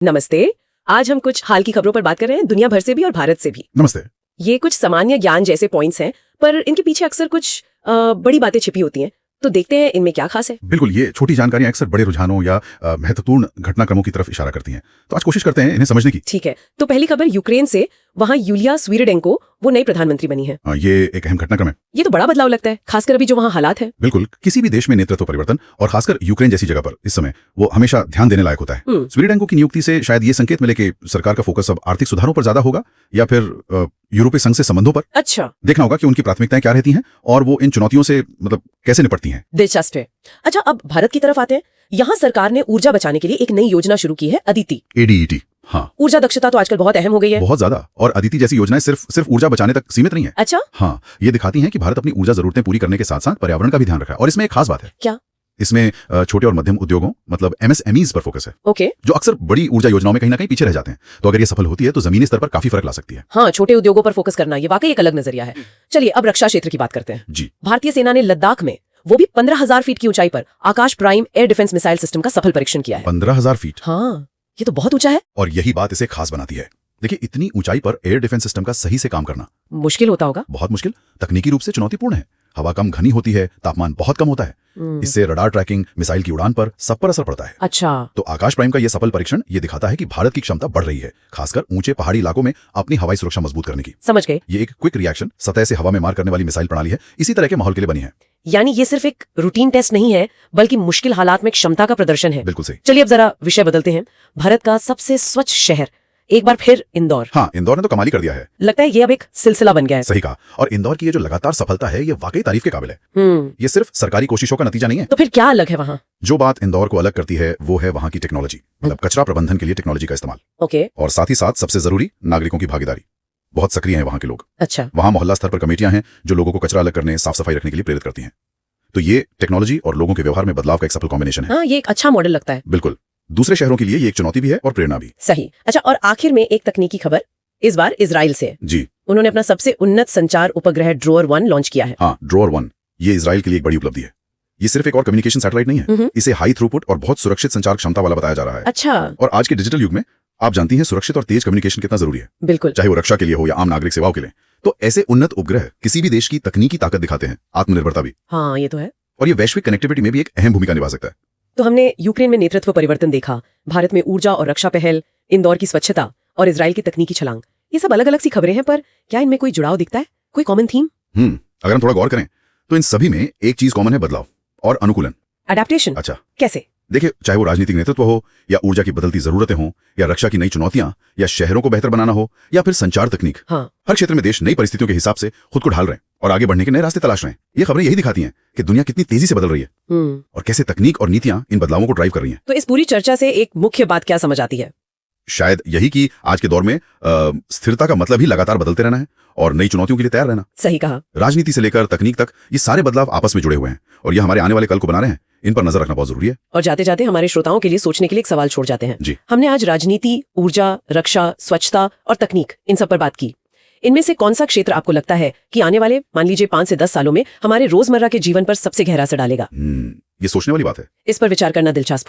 नमस्ते। आज हम कुछ हाल की खबरों पर बात कर रहे हैं, दुनिया भर से भी और भारत से भी। नमस्ते। ये कुछ सामान्य ज्ञान जैसे पॉइंट्स हैं, पर इनके पीछे अक्सर कुछ बड़ी बातें छिपी होती हैं। तो देखते हैं इनमें क्या खास है। बिल्कुल, ये छोटी जानकारियां अक्सर बड़े रुझानों या महत्वपूर्ण घटनाक्रमों की तरफ इशारा करती हैं। तो आज कोशिश करते हैं इन्हें समझने की। ठीक है, तो पहली खबर यूक्रेन से। वहाँ यूलिया स्वीरडेंको वो नई प्रधानमंत्री बनी है। ये एक अहम घटनाक्रम है। ये तो बड़ा बदलाव लगता है, खासकर अभी जो वहाँ हालात है। बिल्कुल, किसी भी देश में नेतृत्व परिवर्तन और खासकर यूक्रेन जैसी जगह पर इस समय वो हमेशा ध्यान देने लायक होता है। स्वीरडेंको की नियुक्ति से शायद ये संकेत मिले कि सरकार का फोकस अब आर्थिक सुधारों पर ज्यादा होगा या फिर यूरोपीय संघ से संबंधों पर। अच्छा, देखना होगा कि उनकी प्राथमिकताएं क्या रहती हैं और वो इन चुनौतियों से कैसे निपटती हैं। दिलचस्प है। अच्छा, अब भारत की तरफ आते हैं। यहाँ सरकार ने ऊर्जा बचाने के लिए एक नई योजना शुरू की है, अदिति। ADET। हाँ, ऊर्जा दक्षता तो आजकल बहुत अहम हो गई है। बहुत ज्यादा। और अदिति जैसी योजनाएं सिर्फ ऊर्जा बचाने तक सीमित नहीं है। अच्छा, हाँ, ये दिखाती हैं कि भारत अपनी ऊर्जा जरूरतें पूरी करने के साथ साथ पर्यावरण का भी ध्यान रखा है। और इसमें एक खास बात है। क्या? इसमें छोटे और मध्यम उद्योगों मतलब MSMEs पर फोकस है। ओके। जो अक्सर बड़ी ऊर्जा योजनाओं में कहीं ना कहीं पीछे रह जाते हैं। तो अगर ये सफल होती है तो जमीनी स्तर पर काफी फर्क ला सकती है। हाँ, छोटे उद्योगों पर फोकस करना ये वाकई एक अलग नजरिया है। चलिए अब रक्षा क्षेत्र की बात करते हैं। जी। भारतीय सेना ने लद्दाख में वो भी 15,000 फीट की ऊंचाई पर Akash prime air defence missile system का सफल परीक्षण किया है। 15,000 फीट। हाँ, ये तो बहुत ऊंचा है। और यही बात इसे खास बनाती है। देखिए, इतनी ऊंचाई पर एयर डिफेंस सिस्टम का सही से काम करना मुश्किल होता होगा। बहुत मुश्किल, तकनीकी रूप से चुनौतीपूर्ण है। हवा कम घनी होती है, तापमान बहुत कम होता है। इससे रडार ट्रैकिंग, मिसाइल की उड़ान पर सब पर असर पड़ता है। अच्छा, तो आकाश प्राइम का यह सफल परीक्षण ये दिखाता है कि भारत की क्षमता बढ़ रही है, खासकर ऊंचे पहाड़ी इलाकों में अपनी हवाई सुरक्षा मजबूत करने की। समझ गए। ये एक क्विक रिएक्शन सतह से हवा में मार करने वाली मिसाइल प्रणाली है, इसी तरह के माहौल के लिए बनी है। यानी ये सिर्फ एक रूटीन टेस्ट नहीं है, बल्कि मुश्किल हालात में क्षमता का प्रदर्शन है। बिल्कुल सही। चलिए अब जरा विषय बदलते हैं। भारत का सबसे स्वच्छ शहर, एक बार फिर इंदौर। हाँ, इंदौर ने तो कमाल ही कर दिया है। लगता है ये अब एक सिलसिला बन गया है। सही कहा। और इंदौर की ये जो लगातार सफलता है ये वाकई तारीफ के काबिल है। ये सिर्फ सरकारी कोशिशों का नतीजा नहीं है। तो फिर क्या अलग है वहाँ? जो बात इंदौर को अलग करती है वो है वहाँ की टेक्नोलॉजी, मतलब कचरा प्रबंधन के लिए टेक्नोलॉजी का इस्तेमाल। ओके। और साथ ही साथ सबसे जरूरी, नागरिकों की भागीदारी। बहुत सक्रिय है वहाँ के लोग। अच्छा। वहाँ मोहल्ला स्तर पर कमेटियां हैं जो लोगों को कचरा अलग करने, साफ सफाई रखने के लिए प्रेरित करती हैं। तो ये टेक्नोलॉजी और लोगों के व्यवहार में बदलाव का एक सफल कॉम्बिनेशन है। हाँ, ये एक अच्छा मॉडल लगता है। बिल्कुल। दूसरे शहरों के लिए ये एक चुनौती भी है और प्रेरणा भी। सही। अच्छा, और आखिर में एक तकनीकी खबर, इस बार इजराइल से। जी। उन्होंने अपना सबसे उन्नत संचार उपग्रह ड्रोअर 1 लॉन्च किया है। हाँ, ड्रोअर 1 ये इजराइल के लिए एक बड़ी उपलब्धि है। ये सिर्फ एक और कम्युनिकेशन सैटेलाइट नहीं है, इसे हाई थ्रूपुट और बहुत सुरक्षित संचार क्षमता वाला बताया जा रहा है। अच्छा। और आज के डिजिटल युग में आप जानती हैं सुरक्षित और तेज कम्युनिकेशन कितना जरूरी है। बिल्कुल। चाहे वो रक्षा के लिए हो या आम नागरिक सेवाओं के लिए। तो ऐसे उन्नत उपग्रह किसी भी देश की तकनीकी ताकत दिखाते हैं, आत्मनिर्भरता भी। हाँ, ये तो है। और ये वैश्विक कनेक्टिविटी में भी एक अहम भूमिका निभा सकता है। तो हमने यूक्रेन में नेतृत्व परिवर्तन देखा, भारत में ऊर्जा और रक्षा पहल, इंदौर की स्वच्छता और इजराइल की तकनीकी छलांग। ये सब अलग अलग सी खबरें हैं, पर क्या इनमें कोई जुड़ाव दिखता है, कोई कॉमन थीम? अगर हम थोड़ा गौर करें तो इन सभी में एक चीज कॉमन है, बदलाव और अनुकूलन। अडैप्टेशन। अच्छा, कैसे? देखिए, चाहे वो राजनीतिक नेतृत्व हो या ऊर्जा की बदलती जरूरतें हो या रक्षा की नई चुनौतियां या शहरों को बेहतर बनाना हो या फिर संचार तकनीक। हाँ। हर क्षेत्र में देश नई परिस्थितियों के हिसाब से खुद को ढाल रहे हैं और आगे बढ़ने के नए रास्ते तलाश रहे हैं। ये खबरें यही दिखाती हैं कि दुनिया कितनी तेजी से बदल रही है और कैसे तकनीक और नीतियां इन बदलावों को ड्राइव कर रही हैं। तो इस पूरी चर्चा से एक मुख्य बात क्या समझ आती है? शायद यही कि आज के दौर में स्थिरता का मतलब ही लगातार बदलते रहना है और नई चुनौतियों के लिए तैयार रहना। सही कहा। राजनीति से लेकर तकनीक तक ये सारे बदलाव आपस में जुड़े हुए हैं और ये हमारे आने वाले कल को बना रहे हैं। इन पर नजर रखना बहुत जरूरी है। और जाते जाते हमारे श्रोताओं के लिए सोचने के लिए एक सवाल छोड़ जाते हैं। जी। हमने आज राजनीति, ऊर्जा, रक्षा, स्वच्छता और तकनीक, इन सब पर बात की। इनमें से कौन सा क्षेत्र आपको लगता है कि आने वाले मान लीजिए 5 से 10 सालों में हमारे रोजमर्रा के जीवन पर सबसे गहरा असर डालेगा? ये सोचने वाली बात है। इस पर विचार करना दिलचस्प होगा।